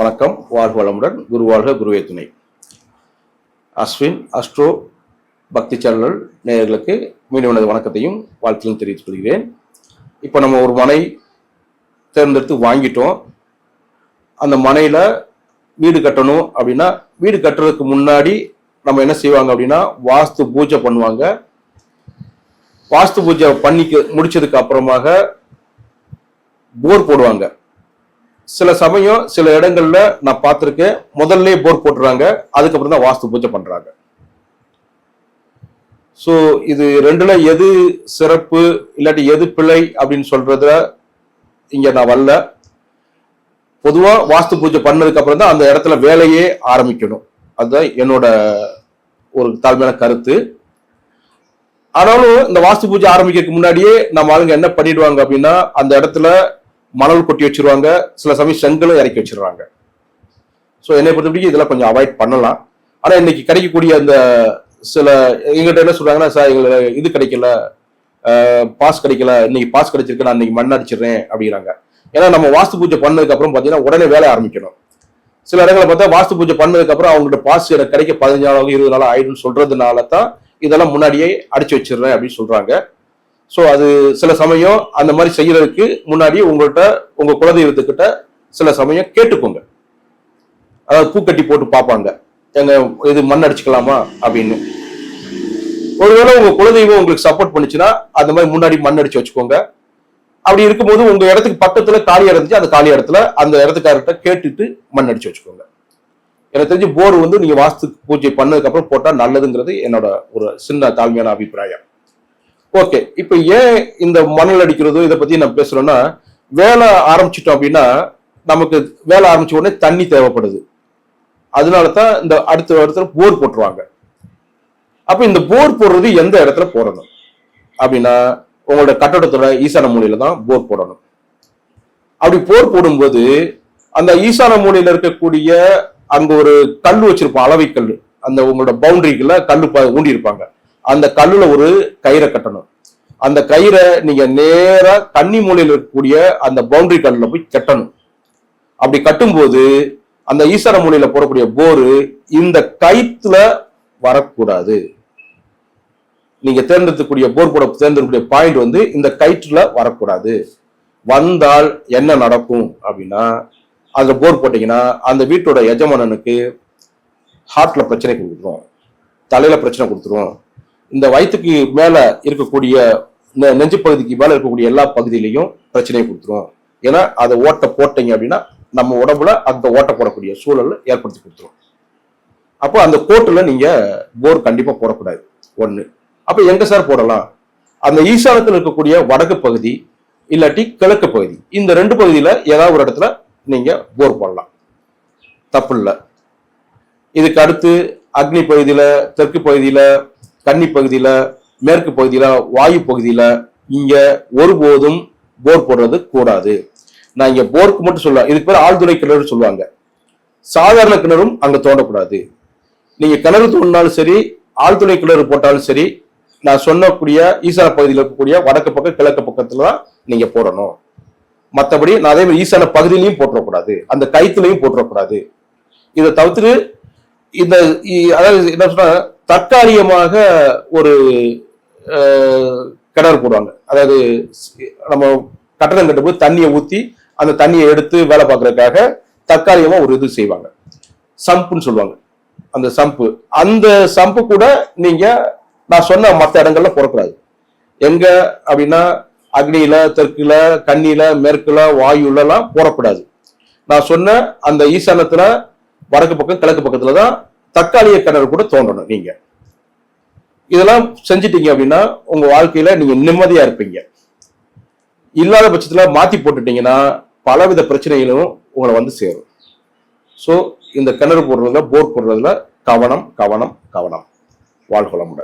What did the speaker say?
வணக்கம், வாழ்க வளமுடன். குரு வாழ்க, குருவே துணை. அஸ்வின் அஸ்ட்ரோ பக்தி சேனல் நேயர்களுக்கு மீண்டும் எனது வணக்கத்தையும் வாழ்த்தையும் தெரிவித்துக் கொள்கிறேன். இப்போ நம்ம ஒரு மனை தேர்ந்தெடுத்து வாங்கிட்டோம். அந்த மனையில வீடு கட்டணும் அப்படின்னா, வீடு கட்டுறதுக்கு முன்னாடி நம்ம என்ன செய்வாங்க அப்படின்னா, வாஸ்து பூஜை பண்ணுவாங்க. வாஸ்து பூஜை பண்ணி முடிச்சதுக்கு அப்புறமாக போர் போடுவாங்க. சில சமயம் சில இடங்கள்ல நான் பார்த்திருக்கேன், முதல்ல போர் போட்டுறாங்க, அதுக்கப்புறம் தான் வாஸ்து பூஜை பண்றாங்க. சோ இது ரெண்டுல எது சிறப்பு இல்லாட்டி எது பிழை அப்படின்னு சொல்றத இங்க நான் வரல. பொதுவா வாஸ்து பூஜை பண்ணதுக்கு அப்புறம் தான் அந்த இடத்துல வேலையே ஆரம்பிக்கணும். அதுதான் என்னோட ஒரு தாழ்மையான கருத்து. ஆனாலும் இந்த வாஸ்து பூஜை ஆரம்பிக்கிறதுக்கு முன்னாடியே நம்ம ஆளுங்க என்ன பண்ணிடுவாங்க அப்படின்னா, அந்த இடத்துல மணல் கொட்டி வச்சிருவாங்க, சில சமயம் செங்கலும் இறக்கி வச்சிருவாங்க. ஸோ என்னை பொறுத்தவரைக்கும் இதெல்லாம் கொஞ்சம் அவாய்ட் பண்ணலாம். ஆனா இன்னைக்கு கிடைக்கக்கூடிய அந்த சில எங்கிட்ட என்ன சொல்றாங்கன்னா, சார் எங்களுக்கு இது கிடைக்கல, பாஸ் கிடைக்கல, இன்னைக்கு பாஸ் கிடைச்சிருக்கு, நான் இன்னைக்கு மண் அடிச்சிடுறேன் அப்படிங்கிறாங்க. ஏன்னா நம்ம வாஸ்து பூஜை பண்ணதுக்கு அப்புறம் பாத்தீங்கன்னா உடனே வேலை ஆரம்பிக்கணும். சில இடங்களை பார்த்தா வாஸ்து பூஜை பண்ணதுக்கு அப்புறம் அவங்கள்ட்ட பாஸ் எனக்கு கிடைக்க 15 நாள் 20 நாள் ஆயிடும்னு சொல்றதுனால தான் இதெல்லாம் முன்னாடியே அடிச்சு வச்சிடுறேன் அப்படின்னு சொல்றாங்க. ஸோ அது சில சமயம் அந்த மாதிரி செய்யறதுக்கு முன்னாடி உங்கள்கிட்ட உங்க குலதெய்வத்துக்கிட்ட சில சமயம் கேட்டுக்கோங்க. அதாவது பூக்கட்டி போட்டு பார்ப்பாங்க, எங்க இது மண் அடிச்சுக்கலாமா அப்படின்னு. ஒருவேளை உங்க குலதெய்வம் உங்களுக்கு சப்போர்ட் பண்ணுச்சுன்னா அந்த மாதிரி முன்னாடி மண் அடிச்சு வச்சுக்கோங்க. அப்படி இருக்கும்போது உங்க இடத்துக்கு பக்கத்துல காலி இருந்துச்சு, அந்த காலி இடத்துல அந்த இடத்துக்காரர்கிட்ட கேட்டுட்டு மண் அடிச்சு வச்சுக்கோங்க. எனக்கு தெரிஞ்சு போர் நீங்க வாஸ்து பூஜை பண்ணதுக்கு அப்புறம் போட்டா நல்லதுங்கிறது என்னோட ஒரு சின்ன தாழ்மையான அபிப்பிராயம். ஓகே, இப்ப ஏன் இந்த மணல் அடிக்கிறதோ இதை பத்தி நம்ம பேசுறோம்னா, வேலை ஆரம்பிச்சிட்டோம் அப்படின்னா நமக்கு வேலை ஆரம்பிச்ச உடனே தண்ணி தேவைப்படுது. அதனாலதான் இந்த அடுத்த இடத்துல போர் போட்டுருவாங்க. அப்ப இந்த போர் போடுறது எந்த இடத்துல போடணும் அப்படின்னா, உங்களோட கட்டடத்தோட ஈசான மூலையில தான் போர் போடணும். அப்படி போர் போடும்போது அந்த ஈசான மூலையில இருக்கக்கூடிய அங்க ஒரு கல் வச்சிருப்போம், அளவை கல். அந்த உங்களோட பவுண்டரிக்குள்ள கல்லு ஊண்டி இருப்பாங்க. அந்த கல்லுல ஒரு கயிறை கட்டணும். அந்த கயிறை நீங்க நேரா கன்னி மூலையில் இருக்கக்கூடிய அந்த பவுண்டரி கல்லுல போய் கட்டணும். அப்படி கட்டும்போது அந்த ஈசான மூலையில போடக்கூடிய போரு இந்த கயிற்றுல வரக்கூடாது. நீங்க தேர்ந்தெடுக்கக்கூடிய போர் போட தேர்ந்தெடுக்கக்கூடிய பாயிண்ட் இந்த கயிற்றுல வரக்கூடாது. வந்தால் என்ன நடக்கும் அப்படின்னா, அதுல போர் போட்டீங்கன்னா அந்த வீட்டோட எஜமானனுக்கு ஹார்ட்ல பிரச்சனை கொடுத்துரும், தலையில பிரச்சனை கொடுத்துரும். இந்த வயிற்றுக்கு மேல இருக்கக்கூடிய நெஞ்சு பகுதிக்கு மேல இருக்கக்கூடிய எல்லா பகுதியிலையும் பிரச்சனையை கொடுத்துரும். ஏன்னா அதை ஓட்ட போட்டீங்க அப்படின்னா நம்ம உடம்புல அந்த ஓட்ட போடக்கூடிய சூழல் ஏற்படுத்தி கொடுத்துரும். அப்போ அந்த கோட்டுல நீங்க போர் கண்டிப்பா போடக்கூடாது. ஒண்ணு. அப்ப எங்க சார் போடலாம்? அந்த ஈசானத்தில் இருக்கக்கூடிய வடக்கு பகுதி இல்லாட்டி கிழக்கு பகுதி, இந்த ரெண்டு பகுதியில ஏதாவது ஒரு இடத்துல நீங்க போர் போடலாம், தப்பு இல்லை. இதுக்கு அடுத்து அக்னி பகுதியில, தெற்கு பகுதியில, கன்னி பகுதியில, மேற்கு பகுதியில, வாயு பகுதியில இங்க ஒருபோதும் போர் போடுறது கூடாது. நான் இங்க போருக்கு மட்டும் சொல்ல, இதுக்கு பேர் ஆழ்துளை கிணறு சொல்லுவாங்க. சாதாரண கிணறும் அங்க தோண்டக்கூடாது. நீங்க கிணறு தோண்டினாலும் சரி, ஆழ்துளை கிணறு போட்டாலும் சரி, நான் சொன்னக்கூடிய ஈசான பகுதியில் இருக்கக்கூடிய வடக்கு பக்கம் கிழக்கு பக்கத்துல தான் நீங்க போடணும். மற்றபடி நான் அதே மாதிரி ஈசான பகுதியிலையும் போட்டுறக்கூடாது, அந்த கைத்துலையும் போட்டுறக்கூடாது. இதை தவிர்த்து இந்த அதாவது என்ன சொன்னா, தற்காலிகமாக ஒரு கிணறு போடுவாங்க. அதாவது நம்ம கட்டடம் கட்டும்போது தண்ணியை ஊத்தி அந்த தண்ணியை எடுத்து வேலை பார்க்கறதுக்காக தற்காலிகமா ஒரு இது செய்வாங்க, சம்புன்னு சொல்லுவாங்க. அந்த சம்பு கூட நீங்க நான் சொன்ன மற்ற இடங்கள்ல போடக்கூடாது. எங்க அப்படின்னா, அக்னியில, தெற்குல, கன்னியில, மேற்குல, வாயுல எல்லாம் போடக்கூடாது. நான் சொன்ன அந்த ஈசானத்துல வடக்கு பக்கம் கிழக்கு பக்கத்துலதான் தற்காலிக கிணறு கூட தோண்டணும். நீங்க இதெல்லாம் செஞ்சிட்டீங்க அப்படின்னா உங்க வாழ்க்கையில நீங்க நிம்மதியா இருப்பீங்க. இல்லாத பட்சத்துல மாத்தி போட்டுட்டீங்கன்னா பலவித பிரச்சனைகளும் உங்களை சேரும். சோ இந்த கிணறு போடுறதுல, போர் போடுறதுல கவனம் கவனம் கவனம். வாழ்க வளமுடன்.